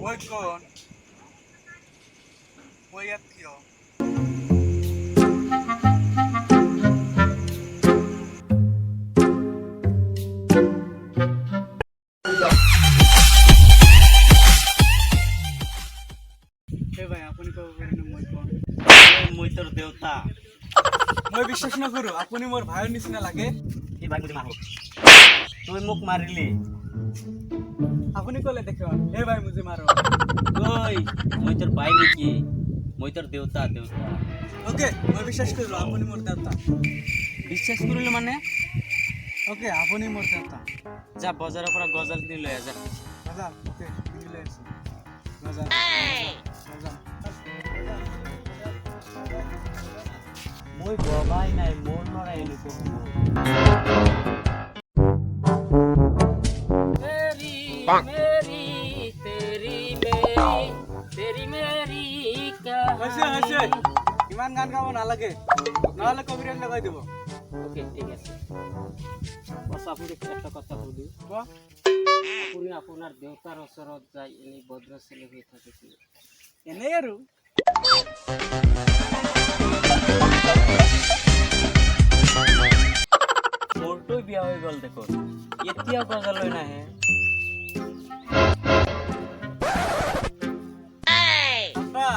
মই কোন মই ইয়াত কিয় ভাই আপুনি ক'ব পাৰিনে মই কোন মই তোৰ দেউতা মই বিশ্বাস নকৰো আপুনি মোৰ ভাইৰ নিচিনা লাগে এই ভাই বুঝি মাৰো তুই মুখ মাৰিলি আপুনি ক'লে দেখোন হে ভাই মুজি মাৰো ওই মই তোৰ ভাই নাকি মই তোৰ দেউতা দেউতা ওকে মই বিশ্বাস কৰিলো আপুনি মোৰ দেউতা বিশ্বাস কৰিলে মানে ওকে আপুনি মোৰ দেউতা যা বজাৰৰ পৰা গজাল কিনি লৈ আজা দাদা ওকে কিনি লৈ আছো দাদা দাদা মই ববাই নাই মোৰ লৰাই এনেকুৱা মেরি তেরি মেরি হৈছে ইমান গান গাব নালাগে নহলে কবিতাত লগাই দিব ওকে ঠিক আছে বস আপুনি একটা কথা বলি আপুনি আপোনাৰ দেউতাৰ ওচৰত যাই এনে ভদ্ৰ ছেলে হৈ থাকিছিল এনেই আৰু মোৰটো বিয়া হৈ গ'ল দেখোন এতিয়া গজালৈ নাহে আপা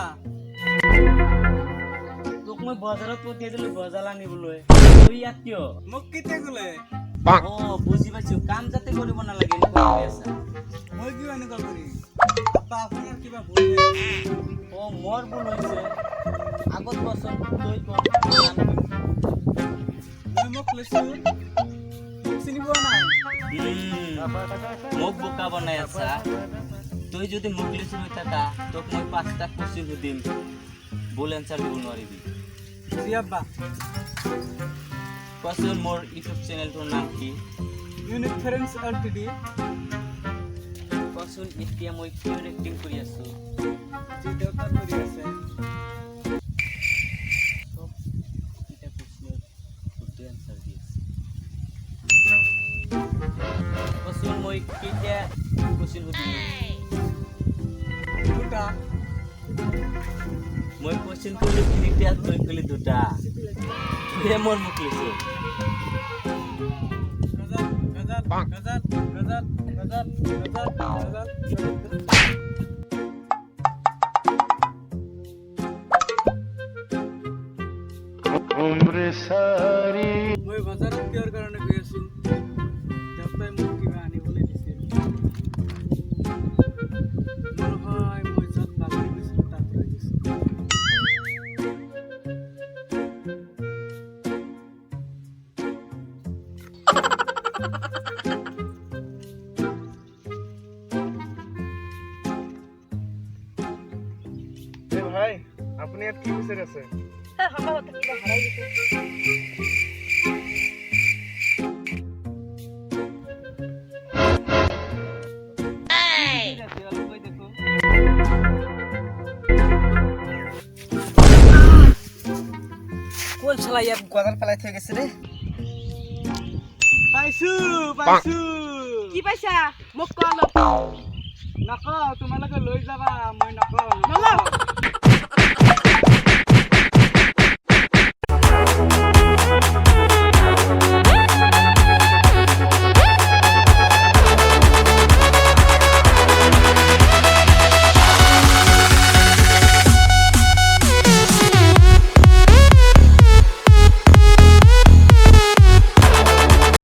তোক মই বজাৰত পঠিয়াই দিলো গজাল আনিবলৈ তই ইয়াত কিয় মোক কেতিয়া ক'লে অ বুজি পাইছো কাম যাতে কৰিব নালাগে এনেকুৱা কৰি আছা মই কিয় এনেকুৱা কৰি আপা আপোনাৰ কিবা ভুল হৈ আছে অ মোৰ ভুল হৈছে আগত বছৰ তই মই মোক লৈছো চিনি পোৱা নাই মোক বোকা বনাই আছা তই যদি মোক লিচি হৈ থাকা তোক মই 5টা কোশ্চেন সুধিম ভুল এনসাৰ দিব নোৱাৰিবি জি আব্বা কোৱাচোন মোৰ ইউটিউব চেনেলটোৰ নাম কি ইউনিক ফ্ৰেন্ডছ এলটিডি কোৱাচোন এতিয়া মই কিয় এক্টিং কৰি আছো যি দেউতা কৰি আছে এটা কোশ্চেনৰ শুদ্ধ এনসাৰ দি আছে কোৱাচোন মই কেতিয়া কোশ্চেন সুধিম দুটা মই কোশ্চেন কৰিলো তিনিটা তই ক'লি দুটা তুই মোৰ মুখ লিখি গজাল গজাল গজাল গজাল গজাল গজাল उम्र सारी মই বজাৰত কিহৰ কাৰণে গৈ আছো দেউতাই মোক কিবা আনিবলৈ দিছিল নহয় মই য'ত পাহৰি গৈছিলো তাত ৰৈ গৈছো ভাই আপুনি ইয়াত কি বিচাৰি আছে কোন শালা ইয়াত গজাল পেলাই থৈ গৈছে ৰে পাইছো কি পাইছা মোক কোৱা নকওঁ তোমালোকে লৈ যাবা মই নকওঁ নলওঁ